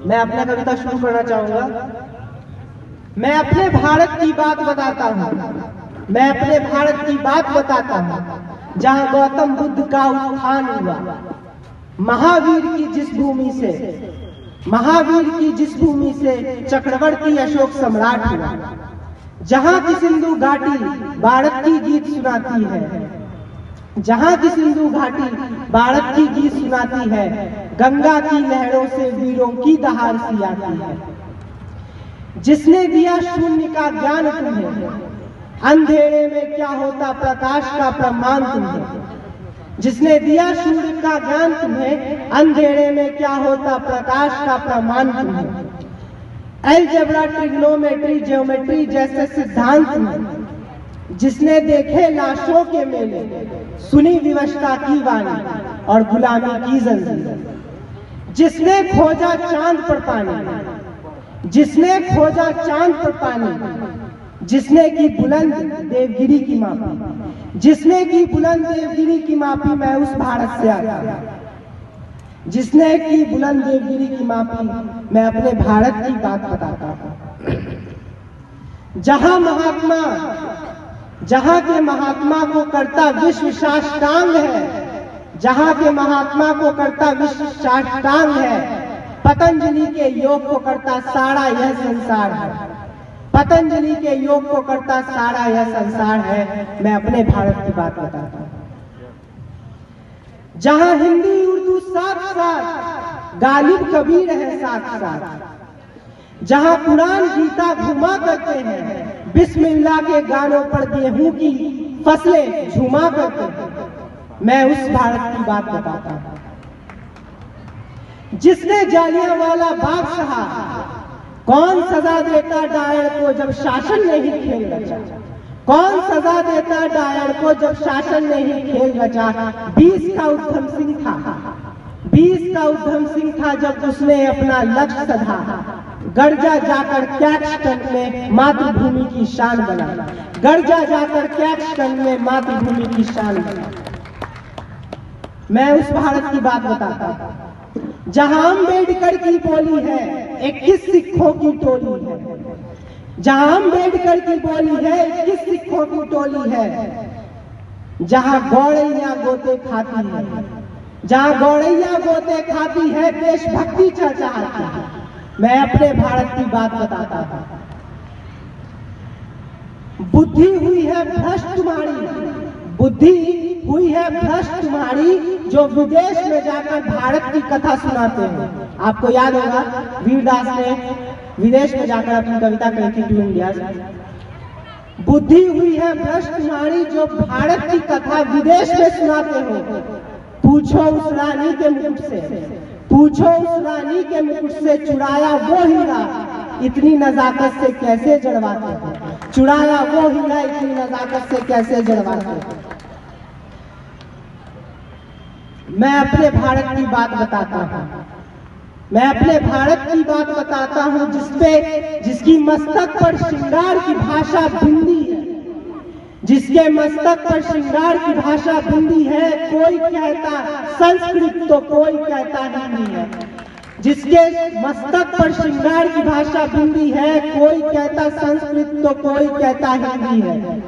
मैं अपना कविता शुरू करना चाहूंगा। मैं अपने भारत की बात बताता हूँ, मैं अपने भारत की बात बताता हूँ, जहाँ गौतम बुद्ध का उत्थान हुआ। महावीर की जिस भूमि से, महावीर की जिस भूमि से चक्रवर्ती अशोक सम्राट हुआ, जहाँ की सिंधु घाटी भारत की गीत सुनाती है, जहाँ की सिंधु घाटी भारत की गीत सुनाती है, गंगा की लहरों से वीरों की दहाड़ सी आती है। जिसने दिया शून्य का ज्ञान तुम्हें, अंधेरे में क्या होता प्रकाश का प्रमाण तुम्हें। जिसने दिया शून्य का ज्ञान तुम्हें, अंधेरे में क्या होता प्रकाश का प्रमाण तुम्हें। अलजेब्रा, ट्रिग्नोमेट्री, ज्योमेट्री जैसे सिद्धांत तुम्हें। जिसने देखे लाशों के मेले, सुनी विवशता की वाणी और गुलामी की जंजीर। जिसने खोजा चांद पर पानी, जिसने खोजा चांद पर पानी, जिसने की बुलंद देवगिरी की मापी, जिसने की बुलंद देवगिरी की मापी, मैं उस भारत से आता। जिसने की बुलंद देवगिरी की मापी, मैं अपने भारत की बात बताता हूं। जहां महात्मा, जहां के महात्मा को करता विश्व साष्टांग है, जहां के महात्मा को करता विश्व साष्टांग है, पतंजलि के योग को करता सारा यह संसार है। पतंजलि के योग को करता सारा यह संसार है। मैं अपने भारत की बात बताता हूं। जहां हिंदी उर्दू साथ साथ, गालिब कबीर है साथ साथ, जहां कुरान गीता घुमा करते हैं, बिस्मिल्लाह के गानों पर गेहूं की फसलें झुमा करते हैं। मैं उस भारत की बात बताता हूं। जिसने जालियांवाला बाग सहा, कौन सजा देता डायर को जब शासन नहीं खेल रचा। कौन सजा देता डायर को जब शासन नहीं खेल रचा। 20 का उधम सिंह था, 20 का उधम सिंह था जब उसने अपना लक्ष्य सधा। गर्जा जाकर कैक्सटन में मातृभूमि की शान बना, गर्जा जाकर कैक्सटन में मातृभूमि की शान बना। मैं उस भारत की बात बताता हूं जहां अम्बेडकर की बोली है 21 सिखों की टोली है। जहां अम्बेडकर की बोली है 21 सिखों की टोली है। जहां गौड़ैया गोते खाती है, जहां गौड़ैया गोते खाती है, देशभक्ति चहचहाती है। मैं अपने भारत की बात बताता हूं। बुद्धि हुई है भ्रष्ट तुम्हारी, बुद्धि हुई है भ्रष्ट तुम्हारी, जो विदेश में जाकर भारत की कथा सुनाते हैं। आपको याद होगा वीरदास ने विदेश में जाकर अपनी कविता कही थी टू इंडिया। बुद्धि हुई है भ्रष्ट तुम्हारी, जो भारत की कथा विदेश में सुनाते हो। पूछो उस रानी के मुकुट से, पूछो उस रानी के मुकुट से, चुराया वो हीरा इतनी नजाकत से कैसे जड़वाते हो। चुराया वो हीरा इतनी नजाकत से कैसे जड़वाते हो। मैं अपने भारत की बात बताता हूं, मैं अपने भारत की बात बताता हूं, जिसकी मस्तक पर श्रृंगार की भाषा बिंदी है, जिसके मस्तक पर श्रृंगार की भाषा बिंदी है। कोई कहता संस्कृत तो कोई कहता हिंदी है। जिसके मस्तक पर श्रृंगार की भाषा बिंदी है, कोई कहता संस्कृत तो कोई कहता हिंदी है।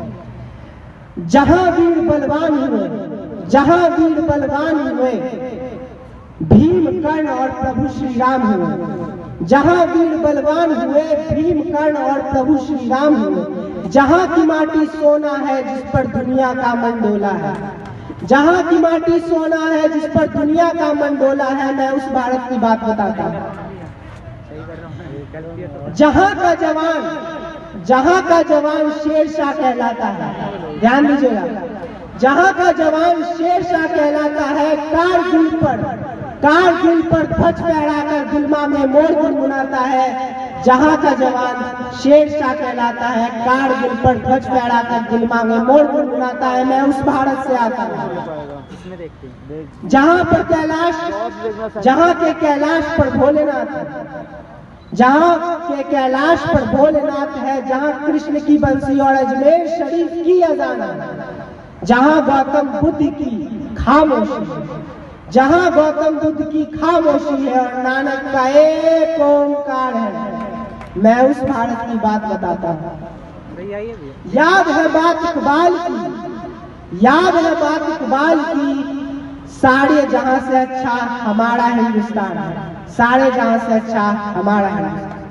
जहां वीर बलवान हुए, जहां वीर बलवान हुए, भीम कर्ण और प्रभु श्री राम हुए। जहां वीर बलवान हुए, भीम कर्ण और प्रभु श्री राम हुए। जहां की माटी सोना है जिस पर दुनिया का मंडोला है, जहां की माटी सोना है जिस पर दुनिया का मंडोला है। मैं उस भारत की बात बताता हूं। जहां का जवान, जहां का जवान शेरशाह कहलाता है। ध्यान दीजिएगा, जहां का जवान शेरशाह कहलाता है। कारगिल पर ध्वज फहराकर दिलमा में मोर गुनगुनाता है। जहां का जवान शेरशाह कहलाता है, कारगिल पर ध्वज फहराकर दिलमा में मोर गुनगुनाता है। मैं उस भारत से आता हूं जहां पर कैलाश, जहां के कैलाश पर भोलेनाथ है, जहां के कैलाश पर भोलेनाथ है। जहां कृष्ण की बंसी और अजमेर शरीफ की अजान है। जहां गौतम बुद्ध की खामोशी, जहां गौतम बुद्ध की खामोशी है और नानक का एक ओंकार है। मैं उस भारत की बात बताता हूँ। याद है बात इकबाल की, याद है बात इकबाल की, सारे जहां से अच्छा हमारा हिंदुस्तान है, सारे जहां से अच्छा हमारा हिंदुस्तान।